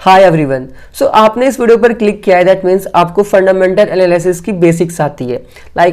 Hi everyone. सो आपने इस video पर क्लिक किया है, दैट मीन्स आपको फंडामेंटल एनालिसिस की बेसिक्स आती है।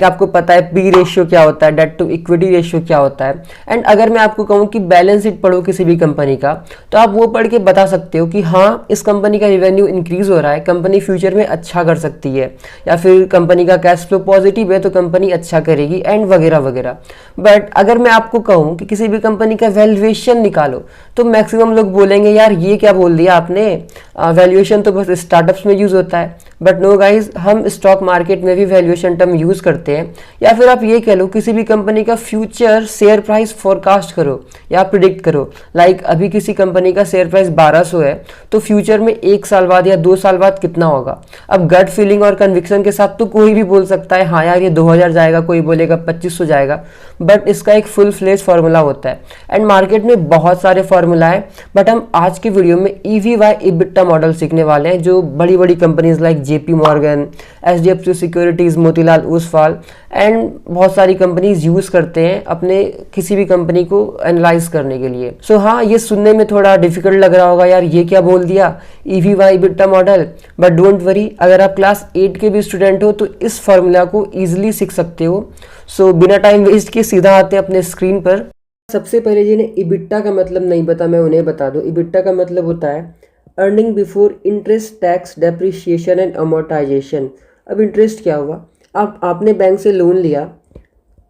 आपको पता है पी रेशियो क्या होता है, डेट टू इक्विटी रेशियो क्या होता है। एंड अगर मैं आपको कहूँ कि बैलेंस शीट पढ़ो किसी भी कंपनी का, तो आप वो पढ़ के बता सकते हो कि हाँ, इस कंपनी का रेवेन्यू इंक्रीज हो रहा है, कंपनी फ्यूचर में अच्छा कर सकती है, या फिर कंपनी का कैश फ्लो पॉजिटिव है तो कंपनी अच्छा करेगी एंड वगैरह वगैरह। बट अगर मैं आपको कहूँ कि किसी भी कंपनी का वैल्यूएशन निकालो, तो मैक्सिमम लोग बोलेंगे यार ये क्या बोल दिया आपने, वैल्यूएशन तो बस स्टार्टअप्स में यूज़ होता है। बट नो गाइज, हम स्टॉक मार्केट में भी वैल्यूएशन टर्म यूज़ करते हैं। या फिर आप ये कह लो किसी भी कंपनी का फ्यूचर शेयर प्राइस फोरकास्ट करो या प्रिडिक्ट करो। अभी किसी कंपनी का शेयर प्राइस 1200 है, तो फ्यूचर में 1 साल बाद या 2 साल बाद कितना होगा। अब गट फीलिंग और कन्विक्शन के साथ तो कोई भी बोल सकता है हाँ यार ये 2000 जाएगा, कोई बोलेगा 2500 जाएगा, बट इसका एक फुल फ्लेज फार्मूला होता है। एंड मार्केट में बहुत सारे फार्मूला है, बट हम आज की वीडियो में EV/EBITDA इबिट्टा मॉडल सीखने वाले हैं, जो बड़ी बड़ी companies like JP Morgan, HDFC securities, Motilal Oswal and बहुत सारी कंपनीज यूज करते हैं अपने किसी भी कंपनी को एनालाइज करने के लिए। सो हाँ, ये सुनने में थोड़ा डिफिकल्ट लग रहा होगा, यार ये क्या बोल दिया EV/EBITDA EBITDA model. But don't worry, अगर आप क्लास 8 के भी स्टूडेंट हो तो इस फॉर्मूला को ईजिली सीख सकते हो। सो बिना टाइम वेस्ट किए सीधा आते हैं अपने स्क्रीन पर। सबसे पहले जिन्हें इबिट्टा का मतलब नहीं पता, मैं उन्हें बता दूं। इबिट्टा का मतलब होता है earning before interest, tax, depreciation and amortisation. अब इंटरेस्ट क्या हुआ, आपने बैंक से लोन लिया,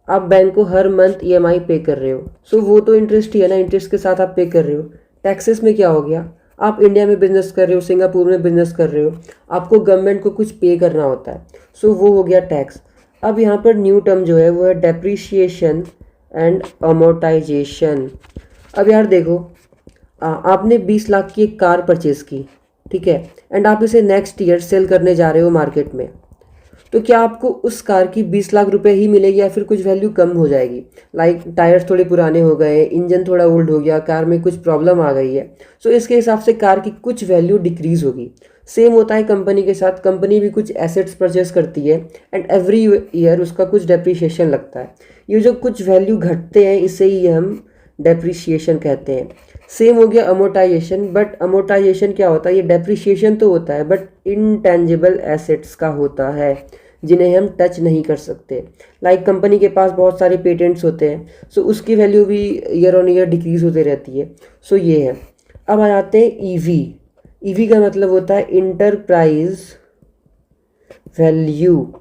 आप बैंक को हर मंथ EMI पे कर रहे हो, सो वो तो इंटरेस्ट ही है ना, इंटरेस्ट के साथ आप पे कर रहे हो। टैक्सेस में क्या हो गया, आप इंडिया में बिजनेस कर रहे हो, सिंगापुर में बिजनेस कर रहे हो, आपको गवर्नमेंट को कुछ पे करना होता है, सो वो हो गया टैक्स। अब यहाँ पर न्यू टर्म जो है वो है डेप्रिसिएशन एंड अमोर्टाइजेशन। अब यार देखो, आपने 20 लाख की एक कार परचेज की, ठीक है, एंड आप इसे नेक्स्ट ईयर सेल करने जा रहे हो मार्केट में, तो क्या आपको उस कार की 20 लाख रुपए ही मिलेगी या फिर कुछ वैल्यू कम हो जाएगी। टायर्स थोड़े पुराने हो गए, इंजन थोड़ा ओल्ड हो गया, कार में कुछ प्रॉब्लम आ गई है, सो इसके हिसाब से कार की कुछ वैल्यू डिक्रीज होगी। सेम होता है कंपनी के साथ, कंपनी भी कुछ एसेट्स परचेस करती है एंड एवरी ईयर उसका कुछ डेप्रिसिएशन लगता है। ये जो कुछ वैल्यू घटते हैं इसे ही हम डेप्रिसिएशन कहते हैं। सेम हो गया अमोर्टाइजेशन, बट अमोर्टाइजेशन क्या होता है, ये डेप्रिसिएशन तो होता है बट इनटेंजिबल एसेट्स का होता है जिन्हें हम टच नहीं कर सकते। कंपनी के पास बहुत सारे पेटेंट्स होते हैं, सो उसकी वैल्यू भी ईयर ऑन ईयर डिक्रीज होते रहती है। सो ये है। अब आ जाते हैं EV का मतलब होता है इंटरप्राइज वैल्यू।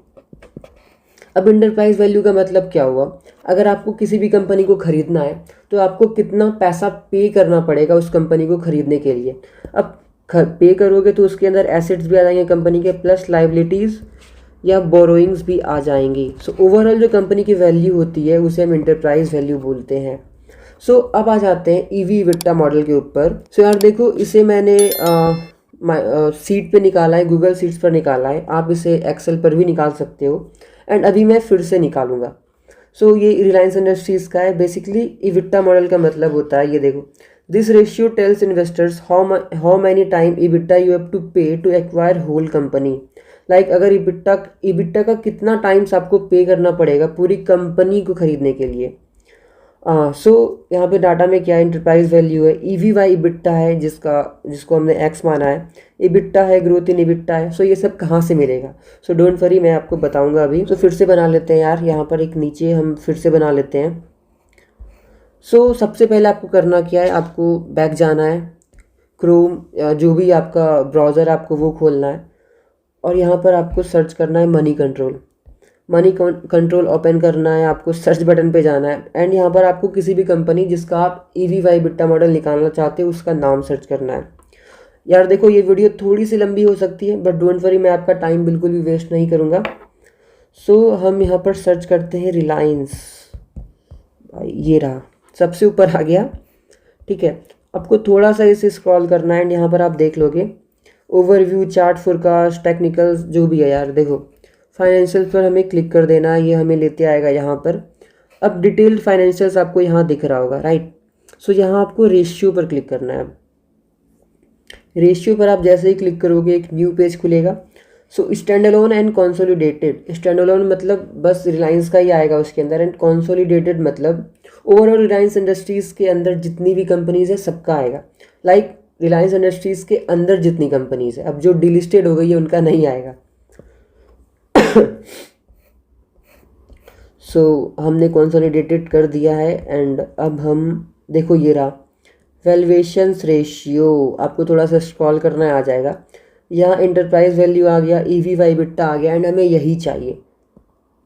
अब इंटरप्राइज वैल्यू का मतलब क्या हुआ, अगर आपको किसी भी कंपनी को खरीदना है तो आपको कितना पैसा पे करना पड़ेगा उस कंपनी को खरीदने के लिए। अब पे करोगे तो उसके अंदर एसेट्स भी आ जाएंगे कंपनी के, प्लस लाइबिलिटीज़ या बोरोइंग्स भी आ जाएंगी। सो ओवरऑल जो कंपनी की वैल्यू होती है उसे हम इंटरप्राइज वैल्यू बोलते हैं। सो अब आ जाते हैं EV/EBITDA मॉडल के ऊपर। सो यार देखो, इसे मैंने सीट पे निकाला है, गूगल सीट्स पर निकाला है, आप इसे एक्सेल पर भी निकाल सकते हो एंड अभी मैं फिर से निकालूंगा। सो ये रिलायंस इंडस्ट्रीज़ का है। बेसिकली EBITDA मॉडल का मतलब होता है, ये देखो, this ratio tells investors how many time EBITDA you have to pay to acquire whole company. अगर EBITDA का कितना टाइम्स आपको पे करना पड़ेगा पूरी कंपनी को खरीदने के लिए। सो यहाँ पे डाटा में क्या है, इंटरप्राइज वैल्यू है, EV/EBITDA है जिसको हमने X माना है, EBITDA है, ग्रोथ इन EBITDA है। सो ये सब कहाँ से मिलेगा, सो डोंट वरी, मैं आपको बताऊंगा अभी। सो फिर से बना लेते हैं यार, यहाँ पर एक नीचे हम फिर से बना लेते हैं। सो सबसे पहले आपको करना क्या है, आपको बैक जाना है, क्रोम या जो भी आपका ब्राउज़र आपको वो खोलना है, और यहाँ पर आपको सर्च करना है मनी कंट्रोल ओपन करना है, आपको सर्च बटन पे जाना है एंड यहाँ पर आपको किसी भी कंपनी जिसका आप EV/EBITDA मॉडल निकालना चाहते हो उसका नाम सर्च करना है। यार देखो, ये वीडियो थोड़ी सी लंबी हो सकती है बट डोंट वरी, मैं आपका टाइम बिल्कुल भी वेस्ट नहीं करूँगा। सो हम यहाँ पर सर्च करते हैं रिलायंस, भाई ये रहा, सबसे ऊपर आ गया, ठीक है। आपको थोड़ा सा इसे स्क्रॉल करना है एंड यहाँ पर आप देख लोगे ओवरव्यू, चार्ट, फोरकास्ट, टेक्निकल्स, जो भी है। यार देखो, फाइनेंशियल्स पर हमें क्लिक कर देना है, ये हमें लेते आएगा यहाँ पर। अब डिटेल्ड फाइनेंशियल्स आपको यहाँ दिख रहा होगा, राइट। सो यहाँ आपको रेशियो पर क्लिक करना है। अब रेशियो पर आप जैसे ही क्लिक करोगे एक न्यू पेज खुलेगा। So stand alone and consolidated. Stand alone मतलब बस रिलायंस का ही आएगा उसके अंदर, एंड कॉन्सोलिडेटेड मतलब ओवरऑल रिलायंस इंडस्ट्रीज़ के अंदर जितनी भी कंपनीज है सबका आएगा। रिलायंस इंडस्ट्रीज़ के अंदर जितनी कंपनीज है, अब जो डिलिस्टेड हो गई है उनका नहीं आएगा। सो हमने कंसोलिडेटेड कर दिया है एंड अब हम देखो ये रहा वैल्यूएशंस रेशियो, आपको थोड़ा सा स्क्रॉल करना है, आ जाएगा। यहाँ इंटरप्राइज वैल्यू आ गया, ईवी बाई बिट्टा आ गया एंड हमें यही चाहिए।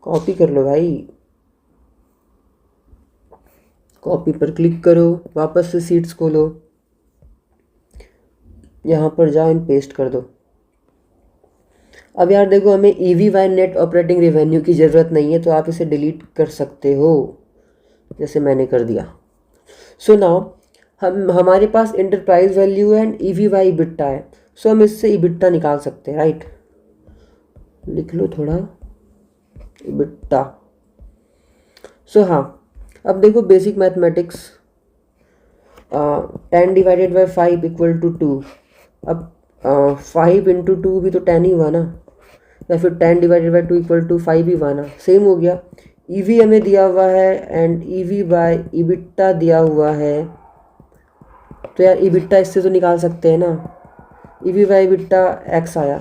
कॉपी कर लो भाई, कॉपी पर क्लिक करो, वापस से सीट्स खोलो, यहाँ पर जाओ एंड पेस्ट कर दो। अब यार देखो हमें EV by net operating revenue की ज़रूरत नहीं है, तो आप इसे डिलीट कर सकते हो जैसे मैंने कर दिया। सो नाउ हमारे पास इंटरप्राइज वैल्यू है एंड ईवी बाई बिट्टा है, सो हम इससे ईबिट्टा निकाल सकते हैं, राइट। लिख लो थोड़ा ईबिट्टा। सो हाँ, अब देखो basic mathematics, 10 divided by 5 equal to 2। अब 5 इंटू 2 भी तो 10 ही हुआ ना, या फिर 10 डिवाइडेड बाई 2 इक्वल टू 5 ही हुआ ना, सेम हो गया। ईवी हमें दिया हुआ है एंड ईवी बाई ईबिट्टा दिया हुआ है, तो यार ईबिट्टा इससे तो निकाल सकते हैं ना। ईवी बाई ईबिट्टा एक्स आया,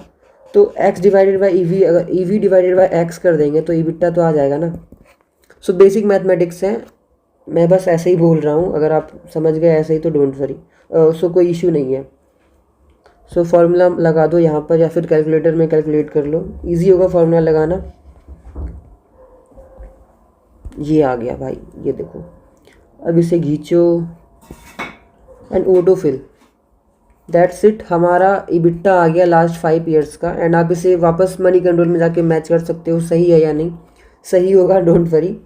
तो एक्स डिवाइडेड बाई ईवी, अगर ईवी डिवाइडेड बाई एक्स कर देंगे तो ईबिट्टा तो आ जाएगा ना। सो बेसिक मैथमेटिक्स है, मैं बस ऐसे ही बोल रहा हूँ, अगर आप समझ गए ऐसे ही तो डोंट वरी, सो कोई इशू नहीं है। सो फार्मूला लगा दो यहाँ पर या फिर कैलकुलेटर में कैलकुलेट कर लो, इजी होगा फार्मूला लगाना। ये आ गया भाई, ये देखो। अब इसे खींचो एंड ऑटोफिल, दैट्स इट, हमारा ईबिट्टा आ गया लास्ट 5 ईयर्स का। एंड आप इसे वापस मनी कंट्रोल में जाके मैच कर सकते हो, सही है या नहीं, सही होगा, डोंट वरी।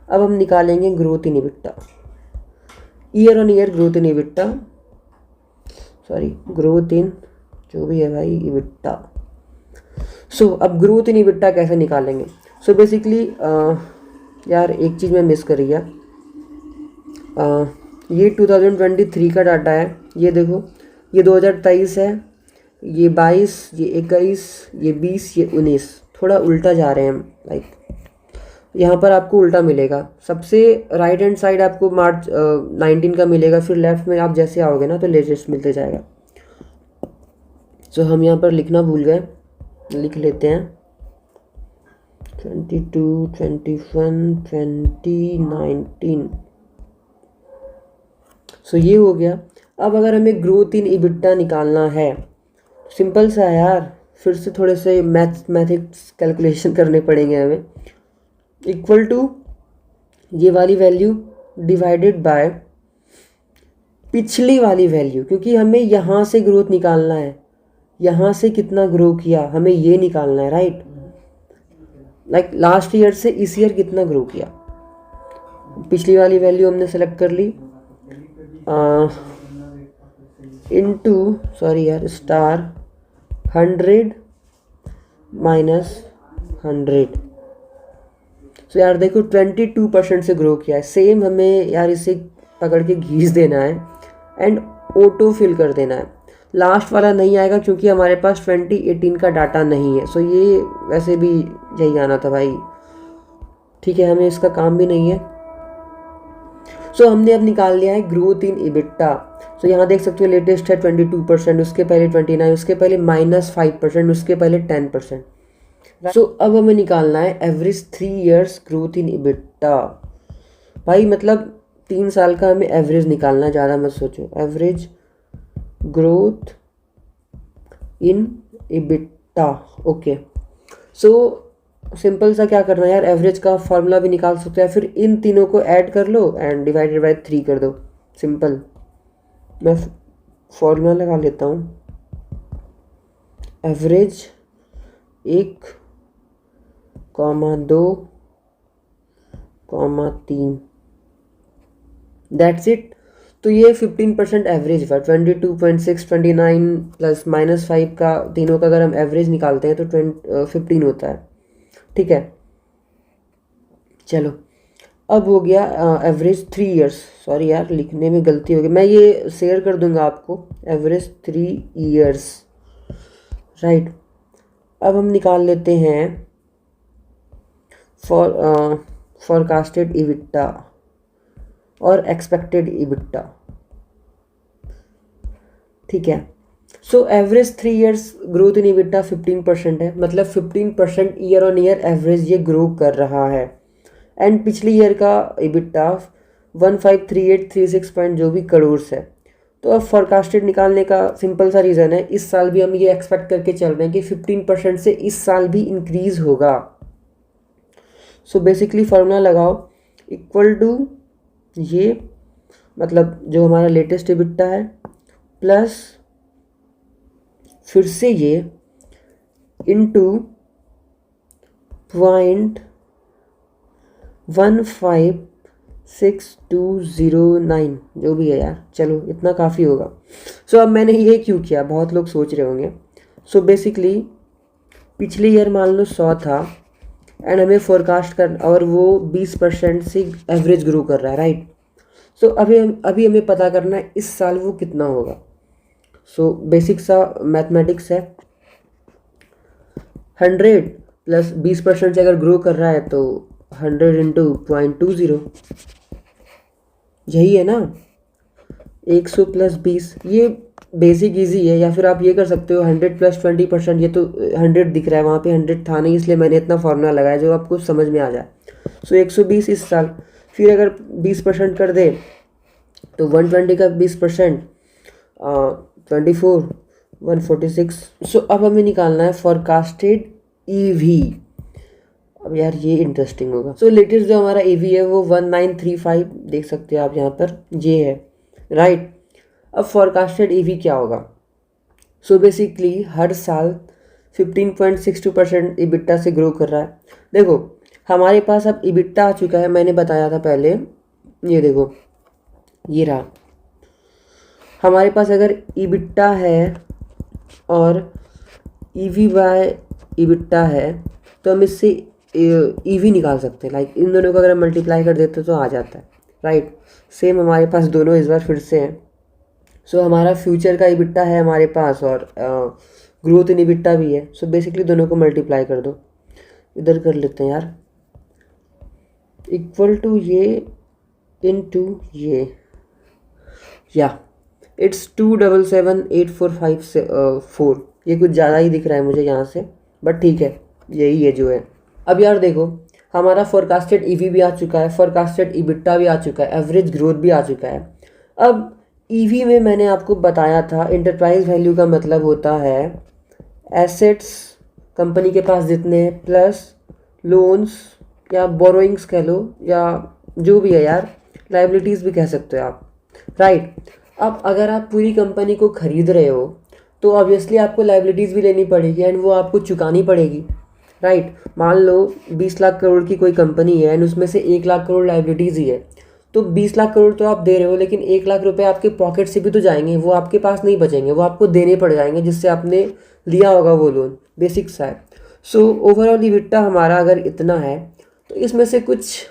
अब हम निकालेंगे growth in EBITDA, year on year growth in EBITDA, sorry growth in जो भी है भाई ईबिट्टा। सो अब ग्रोथ इन ईबिट्टा कैसे निकालेंगे? सो बेसिकली यार एक चीज़ मैं मिस कर गया, ये 2023 का डाटा है, ये देखो, ये 2023 है, ये 22, ये 21, ये 20, ये 19, थोड़ा उल्टा जा रहे हैं हम, लाइक यहाँ पर आपको उल्टा मिलेगा। सबसे राइट हैंड साइड आपको मार्च 19 का मिलेगा, फिर लेफ्ट में आप जैसे आओगे ना तो लेटेस्ट मिलते जाएगा। सो हम यहाँ पर लिखना भूल गए, लिख लेते हैं 22, 21, 2019। सो ये हो गया। अब अगर हमें ग्रोथ इन ईबिट्टा निकालना है, सिंपल सा है यार, फिर से थोड़े से मैथमेटिक्स कैलकुलेशन करने पड़ेंगे हमें। इक्वल टू ये वाली वैल्यू डिवाइडेड बाय पिछली वाली वैल्यू, क्योंकि हमें यहाँ से ग्रोथ निकालना है, यहाँ से कितना ग्रो किया हमें ये निकालना है, राइट। लाइक लास्ट ईयर से इस ईयर कितना ग्रो किया, पिछली वाली वैल्यू हमने सेलेक्ट कर ली, इनटू सॉरी यार स्टार 100 माइनस 100। सो यार देखो 22% से ग्रो किया है। सेम हमें यार इसे पकड़ के घीस देना है एंड ऑटो फिल कर देना है। लास्ट वाला नहीं आएगा क्योंकि हमारे पास 2018 का डाटा नहीं है। सो ये वैसे भी यही आना था भाई, ठीक है, हमें इसका काम भी नहीं है। सो हमने अब निकाल लिया है ग्रोथ इन ईबिट्टा। सो यहाँ देख सकते हो लेटेस्ट है 22%, उसके पहले 29, उसके पहले -5%, उसके पहले 10%। सो अब हमें निकालना है एवरेज 3 इयर्स ग्रोथ इन ईबिट्टा। भाई मतलब 3 साल का हमें एवरेज निकालना है, ज़्यादा मत सोचो। Average growth in EBITDA, okay. So simple सा क्या करना है यार, एवरेज का फॉर्मूला भी निकाल सकते हैं, फिर इन तीनों को ऐड कर लो एंड डिवाइडेड बाय 3 कर दो, सिंपल। मैं फॉर्मूला लगा लेता हूँ, एवरेज 1,2,3, दैट्स इट। तो ये 15% एवरेज हुआ, 22.6, 29 प्लस -5 का, तीनों का अगर हम एवरेज निकालते हैं तो 15 होता है, ठीक है। चलो अब हो गया एवरेज 3 इयर्स, सॉरी यार लिखने में गलती हो गई, मैं ये शेयर कर दूंगा आपको, एवरेज 3 इयर्स, राइट। अब हम निकाल लेते हैं फॉरकास्टेड ईबिट्टा और एक्सपेक्टेड ईबिट्टा, ठीक है। So average 3 years growth in EBITDA 15% है, मतलब 15% ईयर ऑन ईयर एवरेज ये ग्रो कर रहा है। एंड पिछले ईयर का EBITDA 153836 पॉइंट जो भी करोड़ है। तो अब फोरकास्टेड निकालने का सिंपल सा रीज़न है, इस साल भी हम ये एक्सपेक्ट करके चल रहे हैं कि 15% से इस साल भी इंक्रीज होगा। सो बेसिकली फॉर्मूला लगाओ, इक्वल टू ये, मतलब जो हमारा लेटेस्ट EBITDA है, प्लस फिर से ये इनटू 0.15629 जो भी है यार, चलो इतना काफ़ी होगा। सो अब मैंने ये क्यों किया, बहुत लोग सोच रहे होंगे। सो बेसिकली पिछले ईयर मान लो 100 था एंड हमें फोरकास्ट कर, और वो 20% से एवरेज ग्रो कर रहा है, राइट। सो अभी हमें पता करना है इस साल वो कितना होगा। सो बेसिक सा मैथमेटिक्स है, 100 प्लस 20% से अगर ग्रो कर रहा है तो 100 इंटू 0.20, यही है ना, 100 प्लस 20, ये बेसिक इजी है। या फिर आप ये कर सकते हो 100 प्लस 20%, ये तो 100 दिख रहा है, वहाँ पे 100 था नहीं, इसलिए मैंने इतना फार्मूला लगाया जो आपको समझ में आ जाए। सो 120 इस साल, फिर अगर 20% कर दे तो 120 का 20% 24 146। सो अब हमें निकालना है फोरकास्टेड EV। अब यार ये इंटरेस्टिंग होगा। सो लेटेस्ट जो हमारा EV है वो 1935 देख सकते हैं आप यहाँ पर, ये है, राइट। अब फोरकास्टेड EV क्या होगा। सो बेसिकली हर साल 15.62% EBITDA से ग्रो कर रहा है। देखो हमारे पास अब EBITDA आ चुका है, मैंने बताया था पहले, ये देखो ये रहा हमारे पास। अगर EBITDA है और EV बाय EBITDA है तो हम इससे EV निकाल सकते हैं। लाइक इन दोनों को अगर हम मल्टीप्लाई कर देते तो आ जाता है, राइट। सेम हमारे पास दोनों इस बार फिर से हैं। सो हमारा फ्यूचर का EBITDA है हमारे पास और ग्रोथ इन EBITDA भी है। सो बेसिकली दोनों को मल्टीप्लाई कर दो, इधर कर लेते हैं यार, इक्वल टू ये इनटू ये, या इट्स 2778454। ये कुछ ज़्यादा ही दिख रहा है मुझे यहाँ से, बट ठीक है, यही है जो है। अब यार देखो हमारा फोरकास्टेड EV भी आ चुका है, फोरकास्टेड EBITDA भी आ चुका है, एवरेज ग्रोथ भी आ चुका है। अब EV में मैंने आपको बताया था एंटरप्राइज वैल्यू का मतलब होता है एसेट्स कंपनी के पास जितने हैं प्लस लोन्स या बोरोइंग्स कह लो, या जो भी है यार, लाइबिलिटीज़ भी कह सकते हो आप, राइट। अब अगर आप पूरी कंपनी को खरीद रहे हो तो ऑब्वियसली आपको लाइबिलिटीज़ भी लेनी पड़ेगी एंड वो आपको चुकानी पड़ेगी, राइट। मान लो 20 लाख करोड़ की कोई कंपनी है एंड उसमें से 1 लाख करोड़ लाइबिलिटीज़ ही है, तो 20 लाख करोड़ तो आप दे रहे हो, लेकिन 1 लाख रुपए आपके पॉकेट से भी तो जाएंगे, वो आपके पास नहीं बचेंगे, वो आपको देने पड़ जाएंगे जिससे आपने लिया होगा वो लोन, बेसिक सा है। सो ओवरऑल EBITDA हमारा अगर इतना है तो इसमें से कुछ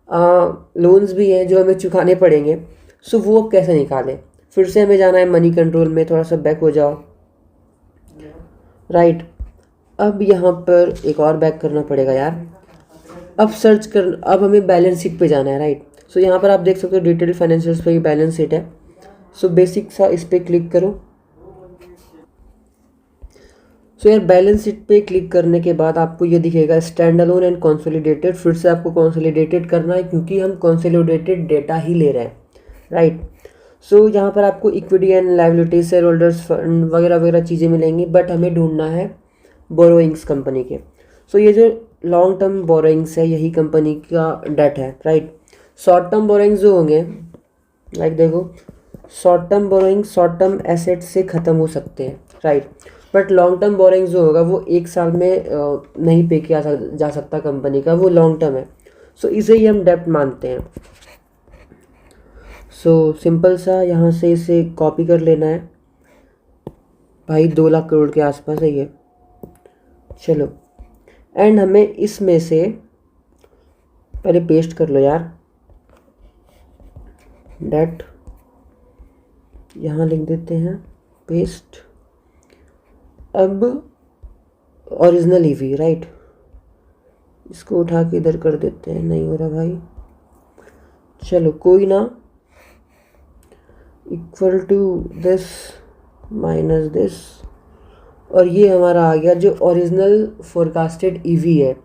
लोन्स भी हैं जो हमें चुकाने पड़ेंगे। सो वो कैसे निकालें, फिर से हमें जाना है मनी कंट्रोल में, थोड़ा सा बैक हो जाओ, राइट। अब यहाँ पर एक और बैक करना पड़ेगा यार, अब सर्च कर, अब हमें बैलेंस शीट पे जाना है, राइट। सो यहाँ पर आप देख सकते हो डिटेल फाइनेंशियल्स पे बैलेंस शीट है। सो बेसिक सा इस पर क्लिक करो। सो यार बैलेंस शीट पे क्लिक करने के बाद आपको ये दिखेगा स्टैंड अलोन एंड कंसोलिडेटेड। फिर से आपको कंसोलिडेटेड करना है क्योंकि हम कंसोलिडेटेड डेटा ही ले रहे हैं, राइट। सो यहाँ पर आपको equity and liability, share holders fund वगैरह वगैरह चीज़ें मिलेंगी, बट हमें ढूंढना है बोरोइंग्स कंपनी के। सो ये जो लॉन्ग टर्म बोरोइंग्स है यही कंपनी का डेट है, राइट। शॉर्ट टर्म बोरोइंग्स जो होंगे, लाइक देखो short term borrowings short term asset से ख़त्म हो सकते हैं, right. But long term borrowings जो होगा वो 1 साल में नहीं पे किया जा सकता कंपनी का, वो लॉन्ग टर्म है। सो इसे ही हम डेप्ट मानते हैं। सो सिंपल सा यहाँ से इसे कॉपी कर लेना है भाई, 2 लाख करोड़ के आसपास है ये, चलो। एंड हमें इसमें से पहले पेस्ट कर लो यार, डेट यहाँ लिख देते हैं, पेस्ट। अब ओरिजिनल EV, राइट, इसको उठा के इधर कर देते हैं, नहीं हो रहा भाई, चलो कोई ना, equal to this minus this, और ये हमारा आ गया जो ओरिजिनल फोरकास्टेड ईवी है।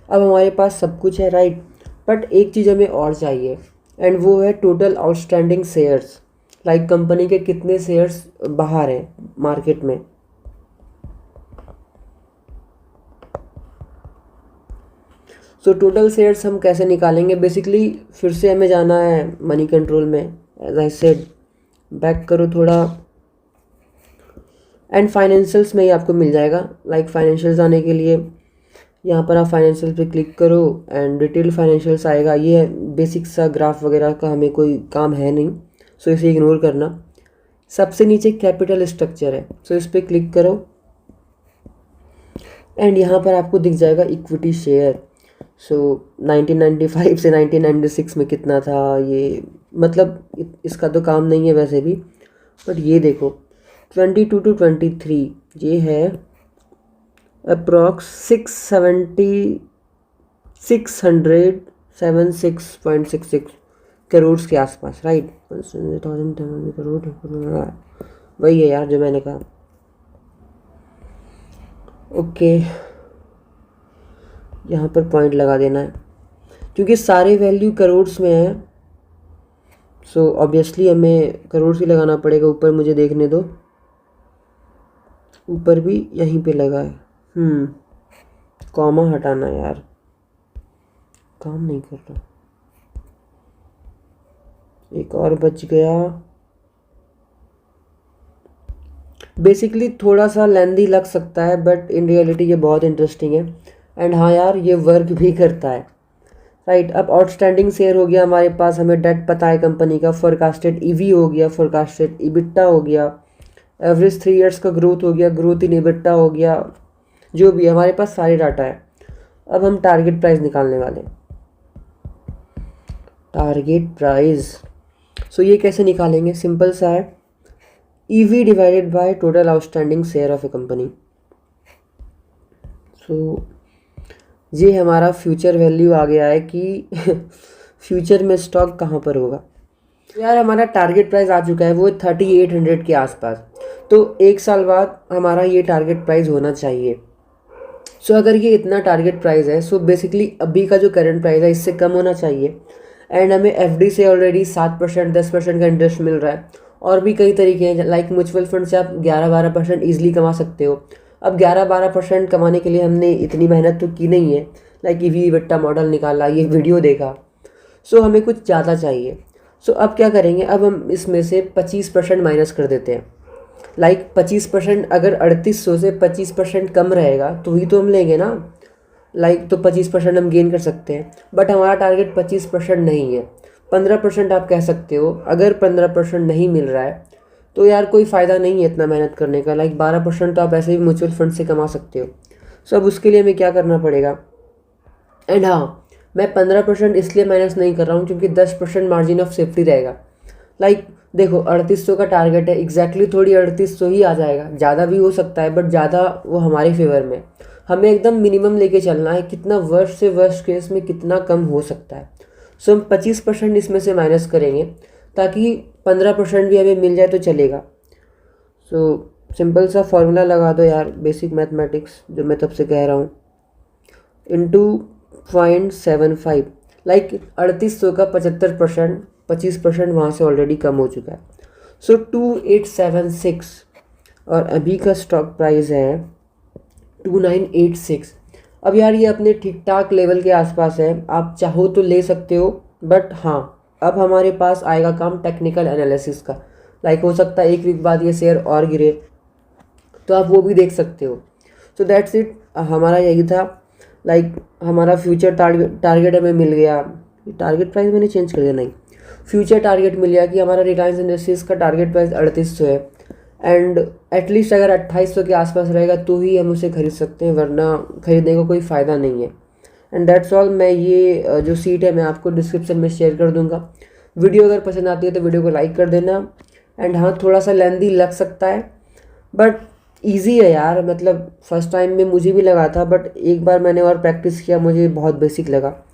अब हमारे पास सब कुछ है, राइट, बट एक चीज़ हमें और चाहिए, एंड वो है total outstanding shares, like company के कितने शेयर्स बाहर हैं मार्केट में। सो टोटल शेयर्स हम कैसे निकालेंगे, बेसिकली फिर से हमें जाना है मनी कंट्रोल में, एज आई सेड, बैक करो थोड़ा, एंड फाइनेंशियल्स में ही आपको मिल जाएगा। लाइक फाइनेंशियल्स आने के लिए यहाँ पर आप फाइनेंशियल पे क्लिक करो एंड डिटेल फाइनेंशियल्स आएगा। ये बेसिक सा ग्राफ वगैरह का हमें कोई काम है नहीं, सो इसे इग्नोर करना। सबसे नीचे कैपिटल स्ट्रक्चर है, सो इस पर क्लिक करो एंड यहाँ पर आपको दिख जाएगा इक्विटी शेयर। सो 1995 से 1996 में कितना था, ये मतलब इसका तो काम नहीं है वैसे भी, बट ये देखो 22 to 23 ये है अप्रॉक्स 676.66 करोड़ के आसपास, राइट। 100,000 करोड़ वही है यार जो मैंने कहा। ओके, यहाँ पर पॉइंट लगा देना है क्योंकि सारे वैल्यू करोड़ में है, सो ऑब्वियसली हमें करोड़ ही लगाना पड़ेगा। ऊपर मुझे देखने दो, ऊपर भी यहीं पे लगा है। कॉमा हटाना यार, काम नहीं कर रहा। एक और बच गया। बेसिकली थोड़ा सा लेंदी लग सकता है बट इन रियलिटी ये बहुत इंटरेस्टिंग है, एंड हाँ यार ये वर्क भी करता है, राइट। अब आउटस्टैंडिंग शेयर हो गया हमारे पास, हमें डेट पता है कंपनी का, फोरकास्टेड ईवी हो गया, फोरकास्टेड इबिट्टा हो गया, एवरेज 3 इयर्स का ग्रोथ हो गया, ग्रोथ इन इबिट्टा हो गया, जो भी हमारे पास सारे डाटा है। अब हम टारगेट प्राइस निकालने वाले हैं। टारगेट प्राइस, सो ये कैसे निकालेंगे, सिंपल सा है, EV divided by total outstanding share of a company. So ये हमारा फ्यूचर वैल्यू आ गया है कि फ्यूचर में स्टॉक कहाँ पर होगा। यार हमारा टारगेट प्राइस आ चुका है, वो 3800 के आसपास, तो एक साल बाद हमारा ये टारगेट प्राइस होना चाहिए। सो अगर ये इतना टारगेट प्राइस है, सो बेसिकली अभी का जो करंट प्राइस है इससे कम होना चाहिए, एंड हमें एफडी से ऑलरेडी 7% 10% का इंटरेस्ट मिल रहा है, और भी कई तरीके हैं, लाइक म्यूचुअल फंड से आप 11-12% ईजिली कमा सकते हो। अब 11-12% कमाने के लिए हमने इतनी मेहनत तो की नहीं है, लाइक ईवी बट्टा मॉडल निकाला, ये वीडियो देखा, सो हमें कुछ ज़्यादा चाहिए। सो अब क्या करेंगे, अब हम इसमें से 25% माइनस कर देते हैं। लाइक 25%, अगर 3800 से 25% कम रहेगा तो ही तो हम लेंगे ना, लाइक तो 25% हम गेन कर सकते हैं, बट हमारा टारगेट 25% नहीं है, 15% आप कह सकते हो। अगर 15% नहीं मिल रहा है तो यार कोई फ़ायदा नहीं है इतना मेहनत करने का, लाइक 12% तो आप ऐसे भी म्यूचुअल फंड से कमा सकते हो। सो अब उसके लिए हमें क्या करना पड़ेगा, एंड हाँ मैं 15% इसलिए माइनस नहीं कर रहा हूँ क्योंकि 10% मार्जिन ऑफ सेफ्टी रहेगा। लाइक देखो 3800 का टारगेट है, एग्जैक्टली थोड़ी 3800 ही आ जाएगा, ज़्यादा भी हो सकता है बट ज़्यादा वो हमारे फेवर में। हमें एकदम मिनिमम लेके चलना है, कितना वर्स्ट से वर्स्ट केस में कितना कम हो सकता है। सो हम 25% इसमें से माइनस करेंगे ताकि 15% भी हमें मिल जाए तो चलेगा। सो सिंपल सा फॉर्मूला लगा दो यार, बेसिक मैथमेटिक्स जो मैं तब से कह रहा हूँ, इंटू 0.75, लाइक 3800 का 75%, 25% वहाँ से ऑलरेडी कम हो चुका है। सो 2876, और अभी का स्टॉक प्राइस है 2986। अब यार ये अपने ठीक ठाक लेवल के आसपास है, आप चाहो तो ले सकते हो, बट हाँ अब हमारे पास आएगा काम टेक्निकल एनालिसिस का। लाइक हो सकता है एक वीक बाद ये शेयर और गिरे, तो आप वो भी देख सकते हो। सो दैट्स इट, हमारा यही था। लाइक हमारा फ्यूचर टारगेट हमें मिल गया, टारगेट प्राइस मैंने चेंज कर दिया, नहीं, फ्यूचर टारगेट मिल गया कि हमारा रिलायंस इंडस्ट्रीज़ का टारगेट प्राइस 3800 है, एंड एटलीस्ट अगर 2800 के आसपास रहेगा तो ही हम उसे खरीद सकते हैं, वरना खरीदने का कोई फ़ायदा नहीं है। And that's all. मैं ये जो सीट है मैं आपको डिस्क्रिप्शन में शेयर कर दूंगा। वीडियो अगर पसंद आती है तो वीडियो को लाइक कर देना, एंड हाँ थोड़ा सा लेंदी लग सकता है बट ईजी है यार, मतलब फर्स्ट टाइम में मुझे भी लगा था, बट एक बार मैंने और प्रैक्टिस किया मुझे बहुत बेसिक लगा।